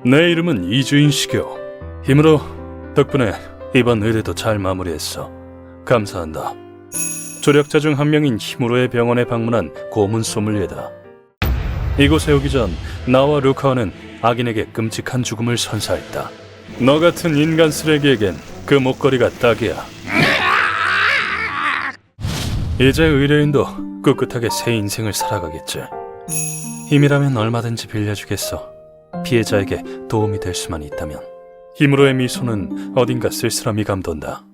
내 이름은 이주인식이요. 힘으로 덕분에 이번 의뢰도 잘 마무리했어. 감사한다. 조력자 중 한 명인 힘으로의 병원에 방문한 고문 소믈리에다. 이곳에 오기 전 나와 루카와는 악인에게 끔찍한 죽음을 선사했다. 너 같은 인간 쓰레기에겐 그 목걸이가 딱이야. 이제 의뢰인도 꿋꿋하게 새 인생을 살아가겠지. 힘이라면 얼마든지 빌려주겠어. 피해자에게 도움이 될 수만 있다면. 힘으로의 미소는 어딘가 쓸쓸함이 감돈다.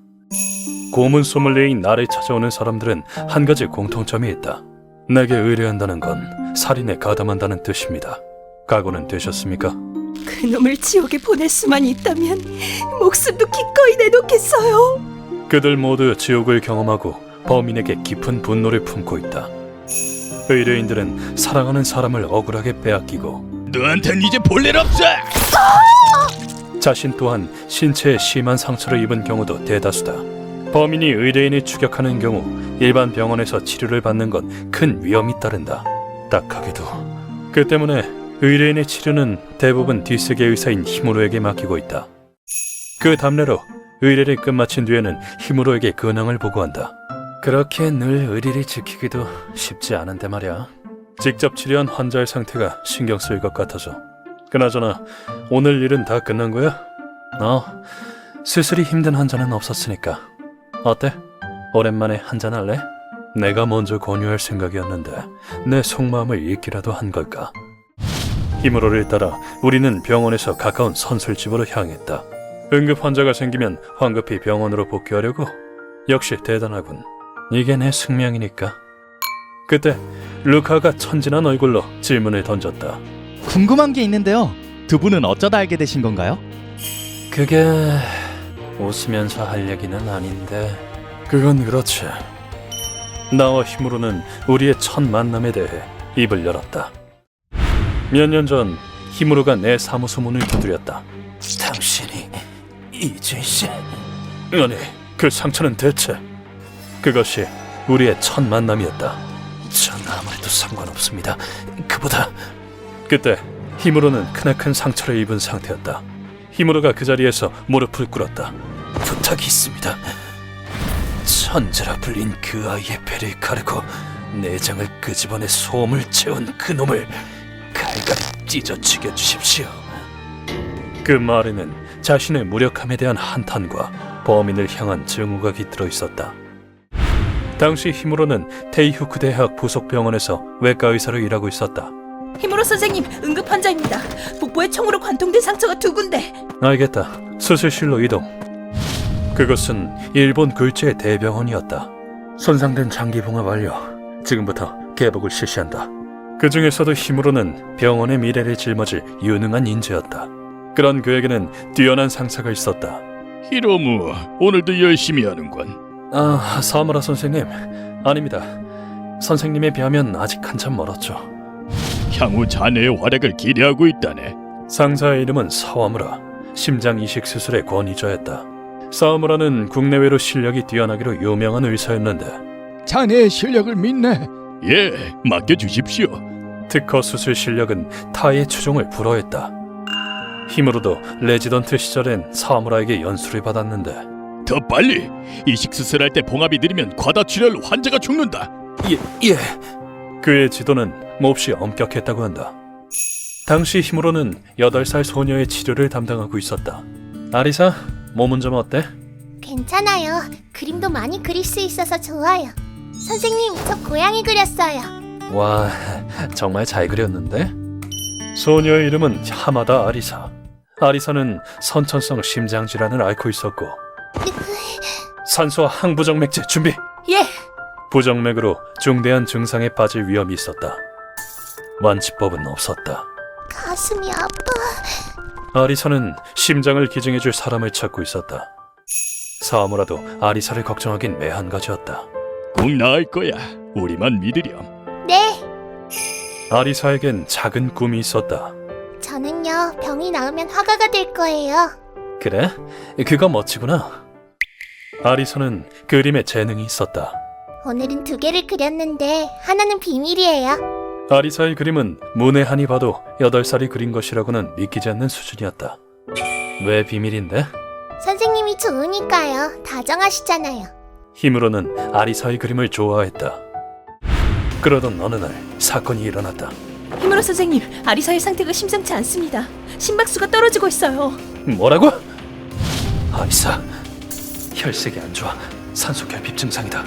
고문 소믈리에인 나를 찾아오는 사람들은 한 가지 공통점이 있다. 내게 의뢰한다는 건 살인에 가담한다는 뜻입니다. 각오는 되셨습니까? 그놈을 지옥에 보낼 수만 있다면 목숨도 기꺼이 내놓겠어요. 그들 모두 지옥을 경험하고 범인에게 깊은 분노를 품고 있다. 의뢰인들은 사랑하는 사람을 억울하게 빼앗기고 너한텐 이제 볼 일 없어! 자신 또한 신체에 심한 상처를 입은 경우도 대다수다. 범인이 의뢰인을 추격하는 경우 일반 병원에서 치료를 받는 건 큰 위험이 따른다. 딱하게도 그 때문에 의뢰인의 치료는 대부분 뒷세계 의사인 히무로에게 맡기고 있다. 그 답례로 의뢰를 끝마친 뒤에는 히무로에게 근황을 보고한다. 그렇게 늘 의리를 지키기도 쉽지 않은데 말이야. 직접 치료한 환자의 상태가 신경 쓰일 것 같아서. 그나저나 오늘 일은 다 끝난 거야? 수술이 힘든 환자는 없었으니까. 어때? 오랜만에 한잔할래? 내가 먼저 권유할 생각이었는데 내 속마음을 읽기라도 한 걸까? 히무로를 따라 우리는 병원에서 가까운 선술집으로 향했다. 응급 환자가 생기면 황급히 병원으로 복귀하려고? 역시 대단하군. 이게 내 숙명이니까. 그때 루카가 천진한 얼굴로 질문을 던졌다. 궁금한 게 있는데요. 두 분은 어쩌다 알게 되신 건가요? 그게 웃으면서 할 얘기는 아닌데. 그건 그렇지. 나와 히무로는 우리의 첫 만남에 대해 입을 열었다. 몇 년 전 히무로가 내 사무소 문을 두드렸다. 당신이 이주인 씨? 아니, 그 상처는 대체? 그것이 우리의 첫 만남이었다. 전 아무래도 상관없습니다. 그보다 그때 히무로는 크나큰 상처를 입은 상태였다. 히무로가 그 자리에서 무릎을 꿇었다. 부탁이 있습니다. 천재라 불린 그 아이의 배를 가르고 내장을 끄집어내 소음을 채운 그 놈을 갈갈이 찢어 죽여주십시오. 그 말에는 자신의 무력함에 대한 한탄과 범인을 향한 증오가 깃들어 있었다. 당시 히무로는 테이후쿠 대학 부속병원에서 외과 의사로 일하고 있었다. 히무로 선생님, 응급 환자입니다. 복부에 총으로 관통된 상처가 2군데. 알겠다. 수술실로 이동. 그것은 일본 굴지의 대병원이었다. 손상된 장기봉합 완료. 지금부터 개복을 실시한다. 그 중에서도 히무로는 병원의 미래를 짊어질 유능한 인재였다. 그런 그에게는 뛰어난 상사가 있었다. 히로무, 오늘도 열심히 하는군. 사무라 선생님. 아닙니다. 선생님에 비하면 아직 한참 멀었죠. 향후 자네의 활약을 기대하고 있다네. 상사의 이름은 사와무라. 심장 이식 수술의 권위자였다. 사와무라는 국내외로 실력이 뛰어나기로 유명한 의사였는데 자네의 실력을 믿네. 예, 맡겨주십시오. 특허 수술 실력은 타의 추종을 불허했다. 히무로도 레지던트 시절엔 사와무라에게 연수를 받았는데 더 빨리! 이식 수술할 때 봉합이 느리면 과다 출혈로 환자가 죽는다. 예. 그의 지도는 몹시 엄격했다고 한다. 당시 히무로는 8살 소녀의 치료를 담당하고 있었다. 아리사, 몸은 좀 어때? 괜찮아요. 그림도 많이 그릴 수 있어서 좋아요. 선생님, 저 고양이 그렸어요. 와, 정말 잘 그렸는데? 소녀의 이름은 하마다 아리사. 아리사는 선천성 심장질환을 앓고 있었고 산소와 항부정맥제 준비! 예. 부정맥으로 중대한 증상에 빠질 위험이 있었다. 완치법은 없었다. 가슴이 아파. 아리사는 심장을 기증해줄 사람을 찾고 있었다. 사와무라도 아리사를 걱정하긴 매한가지였다. 꼭 나을 거야. 우리만 믿으렴. 네, 아리사에겐 작은 꿈이 있었다. 저는요, 병이 나으면 화가가 될 거예요. 그래? 그거 멋지구나. 아리사는 그림에 재능이 있었다. 오늘은 2개를 그렸는데 하나는 비밀이에요. 아리사의 그림은 문외한이 봐도 8살이 그린 것이라고는 믿기지 않는 수준이었다. 왜 비밀인데? 선생님이 좋으니까요. 다정하시잖아요. 히무로는 아리사의 그림을 좋아했다. 그러던 어느 날 사건이 일어났다. 히무로 선생님, 아리사의 상태가 심상치 않습니다. 심박수가 떨어지고 있어요. 뭐라고? 아리사, 혈색이 안 좋아. 산소 결핍 증상이다.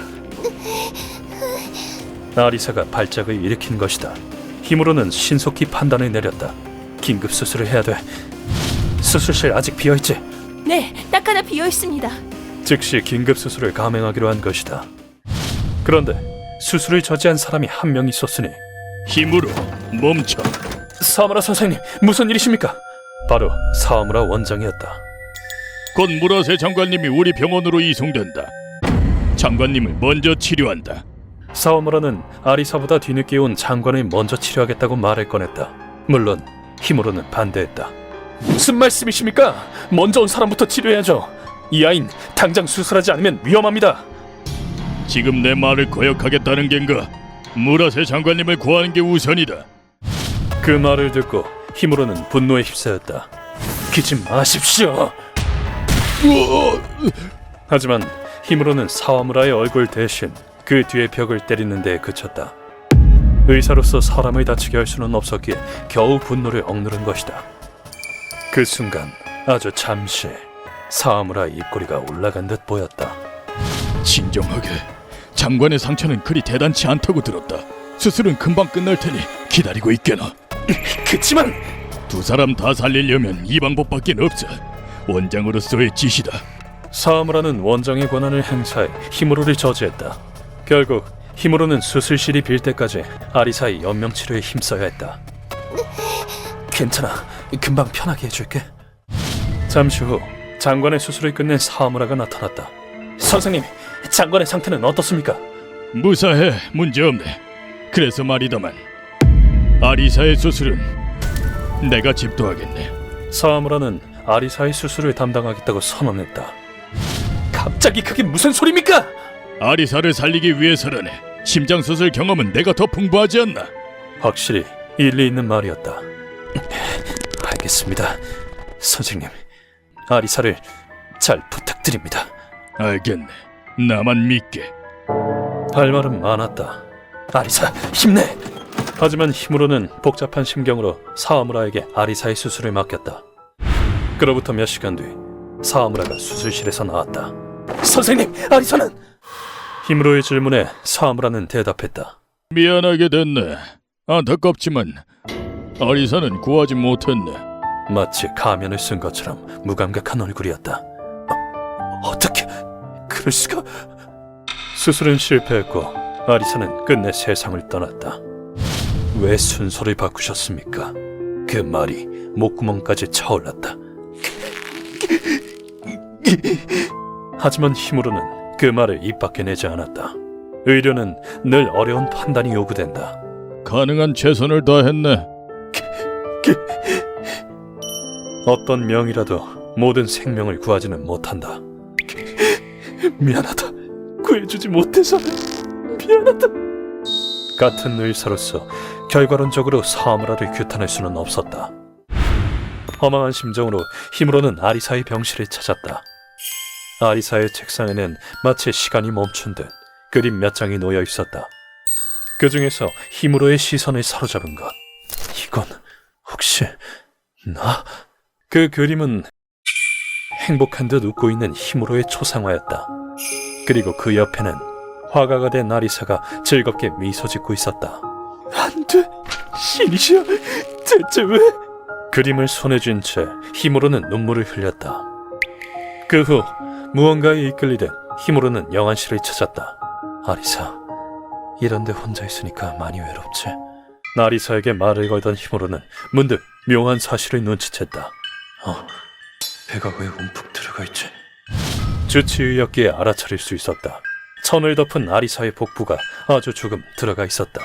아리사가 발작을 일으킨 것이다. 히무로는 신속히 판단을 내렸다. 긴급 수술을 해야 돼. 수술실 아직 비어있지? 네, 딱 하나 비어 있습니다. 즉시 긴급 수술을 감행하기로 한 것이다. 그런데 수술을 저지한 사람이 한 명 있었으니 힘으로 멈춰. 사무라 선생님, 무슨 일이십니까? 바로 사무라 원장이었다. 곧 무라세 장관님이 우리 병원으로 이송된다. 장관님을 먼저 치료한다. 사무라는 아리사보다 뒤늦게 온 장관을 먼저 치료하겠다고 말을 꺼냈다. 물론 히무로는 반대했다. 무슨 말씀이십니까? 먼저 온 사람부터 치료해야죠. 이 아이는 당장 수술하지 않으면 위험합니다. 지금 내 말을 거역하겠다는 겐가? 무라세 장관님을 구하는 게 우선이다. 그 말을 듣고 히무로는 분노에 휩싸였다. 기지 마십시오. 하지만 히무로는 사와무라의 얼굴 대신 그 뒤의 벽을 때리는 데 그쳤다. 의사로서 사람을 다치게 할 수는 없었기에 겨우 분노를 억누른 것이다. 그 순간 아주 잠시 사와무라의 입꼬리가 올라간 듯 보였다. 진정하게. 장관의 상처는 그리 대단치 않다고 들었다. 수술은 금방 끝날 테니 기다리고 있게나. 그치만 두 사람 다 살리려면 이 방법밖에 없어. 원장으로서의 지시다. 사와무라는 원장의 권한을 행사해 히무로를 저지했다. 결국 히무로는 수술실이 빌 때까지 아리사의 연명치료에 힘써야 했다. 괜찮아, 금방 편하게 해줄게. 잠시 후 장관의 수술을 끝낸 사와무라가 나타났다. 선생님, 장관의 상태는 어떻습니까? 무사해. 문제없네. 그래서 말이다만 아리사의 수술은 내가 집도하겠네. 사와무라는 아리사의 수술을 담당하겠다고 선언했다. 갑자기 그게 무슨 소리입니까? 아리사를 살리기 위해서라네. 심장수술 경험은 내가 더 풍부하지 않나? 확실히 일리 있는 말이었다. 알겠습니다, 선생님. 아리사를 잘 부탁드립니다. 알겠네. 나만 믿게. 할 말은 많았다. 아리사, 힘내! 하지만 히무로는 복잡한 심경으로 사와무라에게 아리사의 수술을 맡겼다. 그로부터 몇 시간 뒤 사와무라가 수술실에서 나왔다. 선생님, 아리사는? 히무로의 질문에 사와무라는 대답했다. 미안하게 됐네. 안타깝지만 아리사는 구하지 못했네. 마치 가면을 쓴 것처럼 무감각한 얼굴이었다. 어떻게 그럴 수가? 수술은 실패했고 아리사는 끝내 세상을 떠났다. 왜 순서를 바꾸셨습니까? 그 말이 목구멍까지 차올랐다. 하지만 히무로는 그 말을 입 밖에 내지 않았다. 의료는 늘 어려운 판단이 요구된다. 가능한 최선을 다했네. 어떤 명이라도 모든 생명을 구하지는 못한다. 미안하다. 구해주지 못해서 미안하다. 같은 의사로서 결과론적으로 사무라를 규탄할 수는 없었다. 허망한 심정으로 히무로는 아리사의 병실을 찾았다. 아리사의 책상에는 마치 시간이 멈춘 듯 그림 몇 장이 놓여 있었다. 그 중에서 히무로의 시선을 사로잡은 것. 이건 혹시 나? 그 그림은 행복한 듯 웃고 있는 히무로의 초상화였다. 그리고 그 옆에는 화가가 된 아리사가 즐겁게 미소 짓고 있었다. 안 돼! 신이시여! 대체 왜? 그림을 손에 쥔 채 히무로는 눈물을 흘렸다. 그 후 무언가에 이끌리듯 히무로는 영안실을 찾았다. 아리사, 이런데 혼자 있으니까 많이 외롭지? 아리사에게 말을 걸던 히무로는 문득 묘한 사실을 눈치챘다. 배가 왜 움푹 들어가 있지? 주치의였기에 알아차릴 수 있었다. 천을 덮은 아리사의 복부가 아주 조금 들어가 있었다.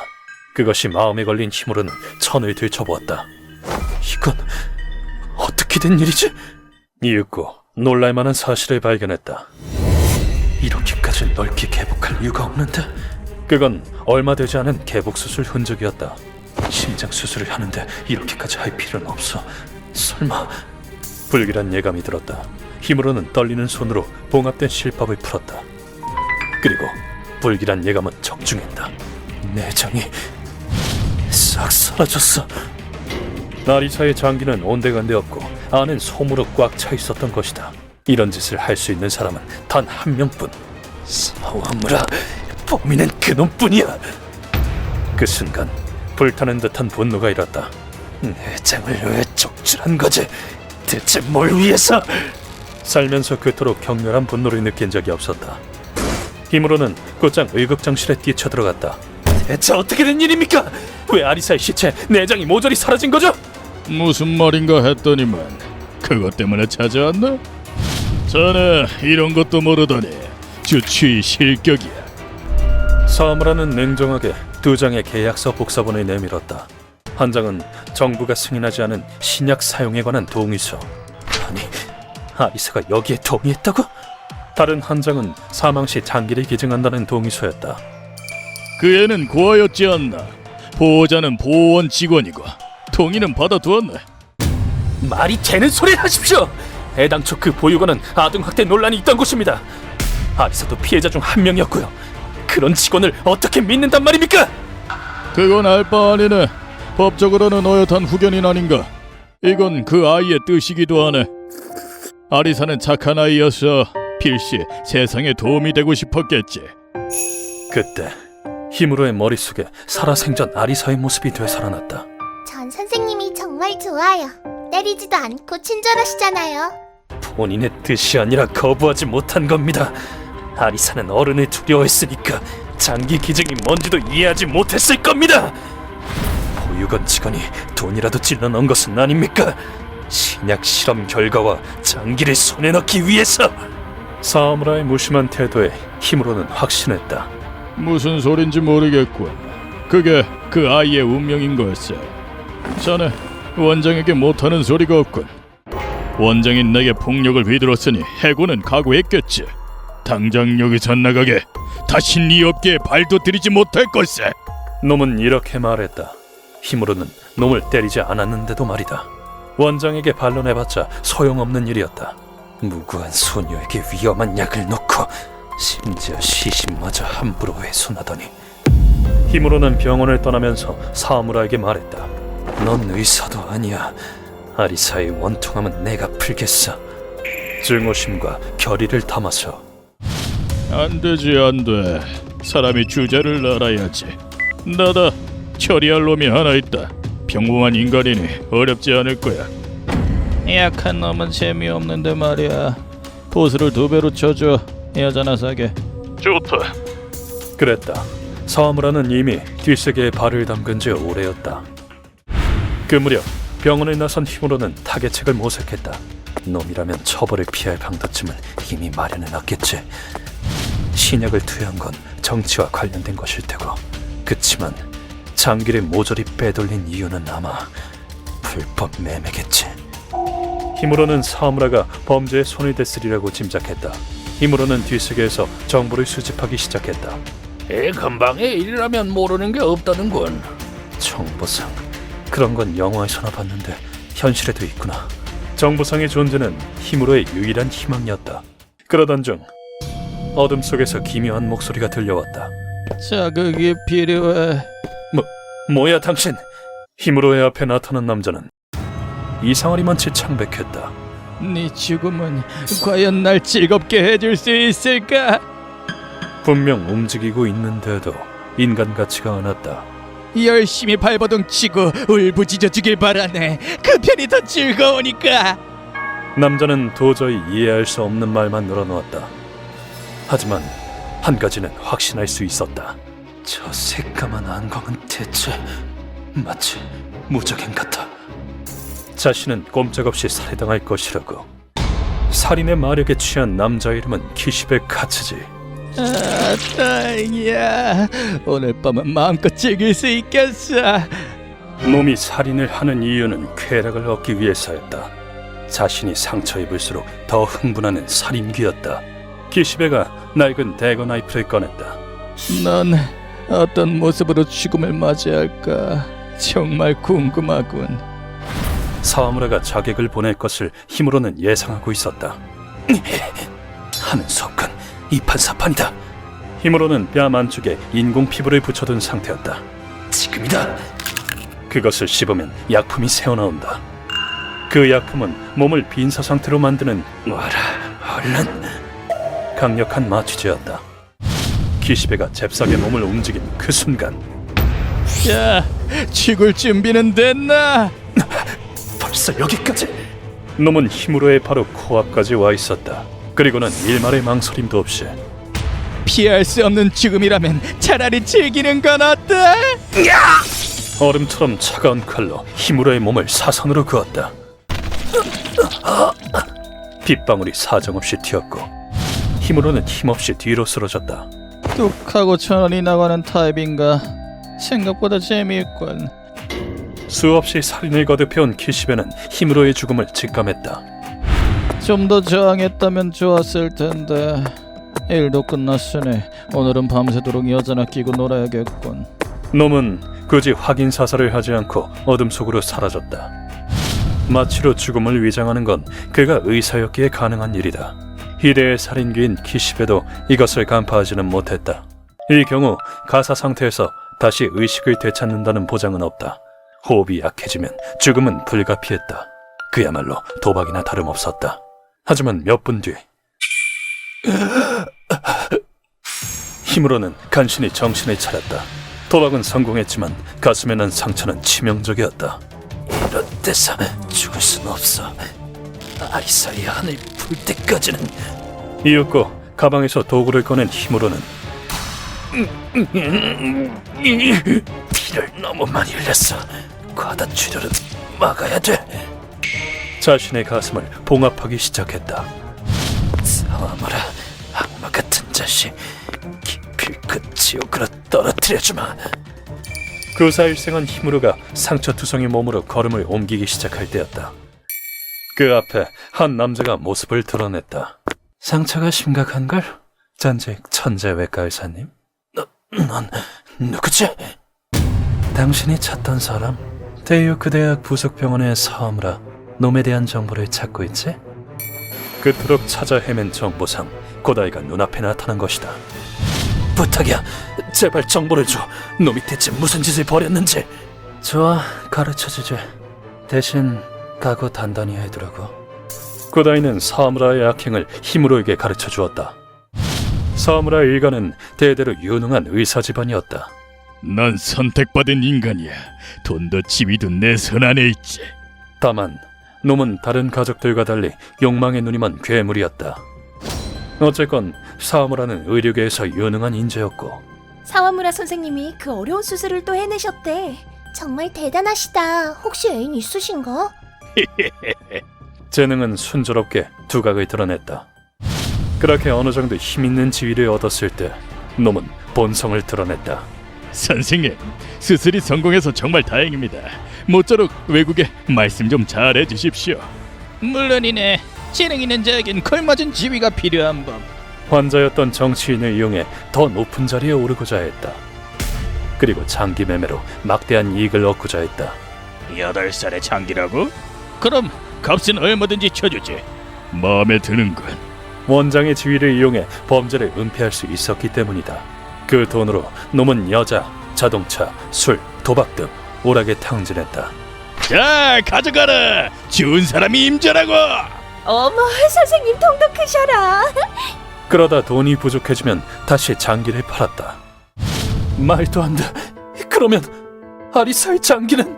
그것이 마음에 걸린 히무로는 천을 들춰보았다. 이건 어떻게 된 일이지? 이윽고 놀랄만한 사실을 발견했다. 이렇게까지 넓게 개복할 이유가 없는데? 그건 얼마 되지 않은 개복 수술 흔적이었다. 심장 수술을 하는데 이렇게까지 할 필요는 없어. 설마. 불길한 예감이 들었다. 힘으로는 떨리는 손으로 봉합된 실밥을 풀었다. 그리고 불길한 예감은 적중했다. 내장이 싹 사라졌어. 아리사의 장기는 온데간데 없고 안은 솜으로 꽉 차 있었던 것이다. 이런 짓을 할 수 있는 사람은 단 한 명뿐. 사와무라, 범인은 그놈뿐이야. 그 순간 불타는 듯한 분노가 일었다. 내장을 왜 적출한 거지? 대체 뭘 위해서? 살면서 그토록 격렬한 분노를 느낀 적이 없었다. 힘으로는 곧장 의극장실에 뛰쳐들어갔다. 대체 어떻게 된 일입니까? 왜 아리사의 시체, 내장이 모조리 사라진 거죠? 무슨 말인가 했더니만 그것 때문에 찾아왔나? 자네 이런 것도 모르더니 주치의 실격이야. 사무라는 냉정하게 두 장의 계약서 복사본을 내밀었다. 한 장은 정부가 승인하지 않은 신약 사용에 관한 동의서. 아니, 아리사가 여기에 동의했다고? 다른 한 장은 사망 시 장기를 기증한다는 동의서였다. 그 애는 고아였지 않나? 보호자는 보호원 직원이고 동의는 받아두었네. 말이 되는 소리를 하십시오. 애당초 그 보육원은 아동학대 논란이 있던 곳입니다. 아리사도 피해자 중 한 명이었고요. 그런 직원을 어떻게 믿는단 말입니까? 그건 알 바 아니네. 법적으로는 어엿한 후견인 아닌가? 이건 그 아이의 뜻이기도 하네. 아리사는 착한 아이였어. 필시 세상에 도움이 되고 싶었겠지. 그때 힘으로의 머릿속에 살아생전 아리사의 모습이 되살아났다. 전 선생님이 정말 좋아요. 때리지도 않고 친절하시잖아요. 본인의 뜻이 아니라 거부하지 못한 겁니다. 아리사는 어른을 두려워했으니까 장기 기증이 뭔지도 이해하지 못했을 겁니다. 보육원 직원이 돈이라도 찔러 넣은 것은 아닙니까? 신약 실험 결과와 장기를 손에 넣기 위해서. 사무라의 무심한 태도에 힘으로는 확신했다. 무슨 소린지 모르겠군. 그게 그 아이의 운명인 걸세. 자네 원장에게 못하는 소리가 없군. 원장인 내게 폭력을 휘둘렀으니 해고는 각오했겠지. 당장 여기서 나가게. 다신 이 업계에 발도 들이지 못할 걸세. 놈은 이렇게 말했다. 힘으로는 놈을 때리지 않았는데도 말이다. 원장에게 반론해봤자 소용없는 일이었다. 무고한 소녀에게 위험한 약을 놓고 심지어 시신마저 함부로 훼손하더니. 힘으로는 병원을 떠나면서 사무라에게 말했다. 넌 의사도 아니야. 아리사의 원통함은 내가 풀겠어. 증오심과 결의를 담아서. 안 되지, 안 돼. 사람이 주제를 알아야지. 나다. 처리할 놈이 하나 있다. 평범한 인간이니 어렵지 않을 거야. 약한 놈은 재미없는데 말이야. 보수를 2배로 쳐줘. 여자나 사게. 좋다. 그랬다. 사무라는 이미 뒷세계에 발을 담근 지 오래였다. 그 무렵 병원을 나선 힘으로는 타겟책을 모색했다. 놈이라면 처벌을 피할 방도쯤은 이미 마련해놨겠지. 신약을 투여한 건 정치와 관련된 것일 테고, 그치만 장기를 모조리 빼돌린 이유는 아마 불법 매매겠지. 힘으로는 사무라가 범죄에 손을 댔으리라고 짐작했다. 힘으로는 뒷세계에서 정보를 수집하기 시작했다. 금방의 일이라면 모르는 게 없다는군. 정보상, 그런 건 영화에서나 봤는데 현실에도 있구나. 정보상의 존재는 힘으로의 유일한 희망이었다. 그러던 중 어둠 속에서 기묘한 목소리가 들려왔다. 자극이 필요해. 뭐야 당신? 힘으로의 앞에 나타난 남자는 이상하리만 채 창백했다. 네 죽음은 과연 날 즐겁게 해줄 수 있을까? 분명 움직이고 있는데도 인간 같지가 않았다. 열심히 발버둥 치고 울부짖어 주길 바라네. 그 편이 더 즐거우니까. 남자는 도저히 이해할 수 없는 말만 늘어놓았다. 하지만 한 가지는 확신할 수 있었다. 저 새까만 안광은 대체 마치 무적행 같아. 자신은 꼼짝없이 살해당할 것이라고. 살인의 마력에 취한 남자 이름은 키시베 카츠지. 아, 다행이야. 오늘 밤은 마음껏 즐길 수 있겠어. 놈이 살인을 하는 이유는 쾌락을 얻기 위해서였다. 자신이 상처 입을수록 더 흥분하는 살인귀였다. 키시베가 낡은 대거 나이프를 꺼냈다. 넌 어떤 모습으로 죽음을 맞이할까? 정말 궁금하군. 사무라가 자객을 보낼 것을 힘으로는 예상하고 있었다. 하는 수업은 이판사판이다. 힘으로는 뺨 안쪽에 인공 피부를 붙여둔 상태였다. 지금이다. 그것을 씹으면 약품이 새어나온다. 그 약품은 몸을 빈사 상태로 만드는 와라 얼른 강력한 마취제였다. 기시베가 잽싸게 몸을 움직인 그 순간 야, 죽을 준비는 됐나? 벌써 여기까지. 놈은 힘으로의 바로 코앞까지 와 있었다. 그리고는 일말의 망설임도 없이 피할 수 없는 죽음이라면 차라리 즐기는 건 어때? 얼음처럼 차가운 칼로 힘으로의 몸을 사선으로 그었다. 빗방울이 사정없이 튀었고 힘으로는 힘없이 뒤로 쓰러졌다. 뚝하고 천원이 나가는 타입인가? 생각보다 재미있군. 수없이 살인을 거듭해온 키시베는 힘으로의 죽음을 직감했다. 좀 더 저항했다면 좋았을 텐데. 일도 끝났으니 오늘은 밤새도록 여자나 끼고 놀아야겠군. 놈은 굳이 확인 사살을 하지 않고 어둠 속으로 사라졌다. 마취로 죽음을 위장하는 건 그가 의사였기에 가능한 일이다. 희대의 살인귀인 키시베도 이것을 간파하지는 못했다. 이 경우 가사 상태에서 다시 의식을 되찾는다는 보장은 없다. 호흡이 약해지면 죽음은 불가피했다. 그야말로 도박이나 다름없었다. 하지만 몇 분 뒤 힘으로는 간신히 정신을 차렸다. 도박은 성공했지만 가슴에 난 상처는 치명적이었다. 이런 데서 죽을 순 없어. 아리사의 하늘 불 때까지는. 이윽고 가방에서 도구를 꺼낸 힘으로는 피를 너무 많이 흘렸어. 과다 출혈은 막아야 돼. 자신의 가슴을 봉합하기 시작했다. 사와마라, 악마 같은 자식, 기필코 지옥으로 떨어뜨려주마. 그 사일생한 힘으로가 상처투성이 몸으로 걸음을 옮기기 시작할 때였다. 그 앞에 한 남자가 모습을 드러냈다. 상처가 심각한걸? 전직 천재 외과 의사님? 넌 누구지? 당신이 찾던 사람? 데이오크 대학 부속병원의 사무라. 놈에 대한 정보를 찾고 있지? 그토록 찾아 헤맨 정보상 고다이가 눈앞에 나타난 것이다. 부탁이야, 제발 정보를 줘. 놈이 대체 무슨 짓을 벌였는지. 좋아, 가르쳐주지. 대신 각오 단단히 해두라고. 고다이는 사무라의 악행을 힘으로에게 가르쳐 주었다. 사무라 일가는 대대로 유능한 의사 집안이었다. 난 선택받은 인간이야. 돈도 지위도 내 손 안에 있지. 다만 놈은 다른 가족들과 달리 욕망의 눈이 먼 괴물이었다. 어쨌건 사무라는 의료계에서 유능한 인재였고 사와무라 선생님이 그 어려운 수술을 또 해내셨대. 정말 대단하시다. 혹시 애인 있으신가? 재능은 순조롭게 두각을 드러냈다. 그렇게 어느 정도 힘있는 지위를 얻었을 때 놈은 본성을 드러냈다. 선생님, 수술이 성공해서 정말 다행입니다. 모쪼록 외국에 말씀 좀 잘해 주십시오. 물론이네. 재능 있는 자에겐 걸맞은 지위가 필요한 법. 환자였던 정치인을 이용해 더 높은 자리에 오르고자 했다. 그리고 장기 매매로 막대한 이익을 얻고자 했다. 8살의 장기라고? 그럼 값은 얼마든지 쳐주지. 마음에 드는군. 원장의 지위를 이용해 범죄를 은폐할 수 있었기 때문이다. 그 돈으로 놈은 여자, 자동차, 술, 도박 등 오락에 탕진했다. 자, 가져가라. 좋은 사람이 임자라고. 어머, 선생님 통도 크셔라. 그러다 돈이 부족해지면 다시 장기를 팔았다. 말도 안 돼. 그러면 아리사의 장기는?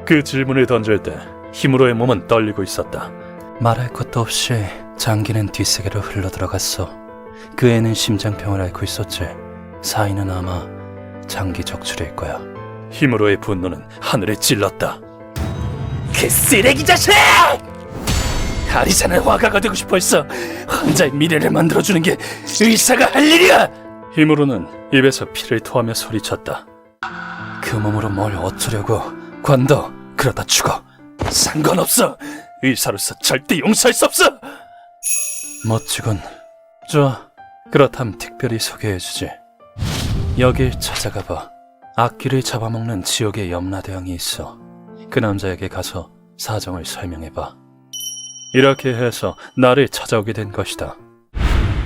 그 질문을 던질 때 힘으로의 몸은 떨리고 있었다. 말할 것도 없이 장기는 뒷세계로 흘러들어갔어. 그 애는 심장병을 앓고 있었지. 사인은 아마 장기 적출일 거야. 힘으로의 분노는 하늘에 찔렀다. 그 쓰레기 자식! 아리사는 화가가 되고 싶어 했어. 환자의 미래를 만들어주는 게 의사가 할 일이야! 힘으로는 입에서 피를 토하며 소리쳤다. 그 몸으로 뭘 어쩌려고. 관둬. 그러다 죽어. 상관없어. 의사로서 절대 용서할 수 없어. 멋지군. 좋아. 그렇다면 특별히 소개해주지. 여길 찾아가봐. 악귀를 잡아먹는 지옥의 염라대왕이 있어. 그 남자에게 가서 사정을 설명해봐. 이렇게 해서 나를 찾아오게 된 것이다.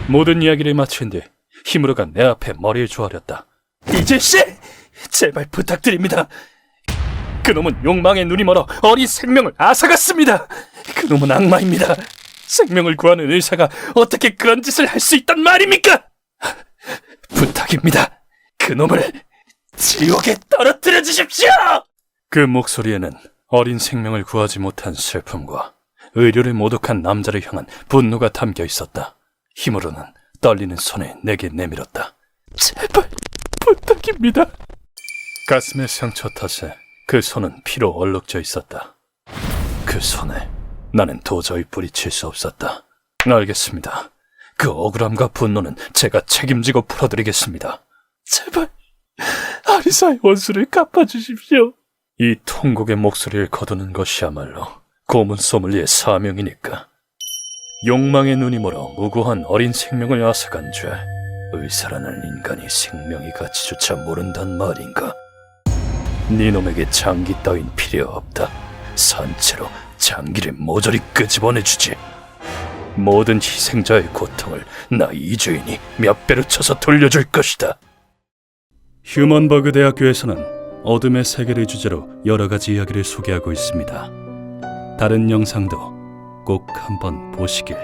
모든 이야기를 마친 뒤 히무르가 내 앞에 머리를 조아렸다. 이제씨! 제발 부탁드립니다. 그놈은 욕망의 눈이 멀어 어린 생명을 앗아갔습니다. 그놈은 악마입니다. 생명을 구하는 의사가 어떻게 그런 짓을 할 수 있단 말입니까? 부탁입니다. 그놈을 지옥에 떨어뜨려 주십시오! 그 목소리에는 어린 생명을 구하지 못한 슬픔과 의료를 모독한 남자를 향한 분노가 담겨 있었다. 히무르는 떨리는 손을 내게 내밀었다. 제발 부탁입니다. 가슴의 상처 탓에 그 손은 피로 얼룩져 있었다. 그 손에 나는 도저히 뿌리칠 수 없었다. 알겠습니다. 그 억울함과 분노는 제가 책임지고 풀어드리겠습니다. 제발 아리사의 원수를 갚아주십시오. 이 통곡의 목소리를 거두는 것이야말로 고문 소믈리의 사명이니까. 욕망의 눈이 멀어 무고한 어린 생명을 앗아간 죄. 의사라는 인간이 생명의 가치조차 모른단 말인가? 네놈에게 장기 따윈 필요 없다. 산채로 장기를 모조리 끄집어내주지. 모든 희생자의 고통을 나 이주인이 몇 배로 쳐서 돌려줄 것이다. 휴먼버그 대학교에서는 어둠의 세계를 주제로 여러 가지 이야기를 소개하고 있습니다. 다른 영상도 꼭 한번 보시길.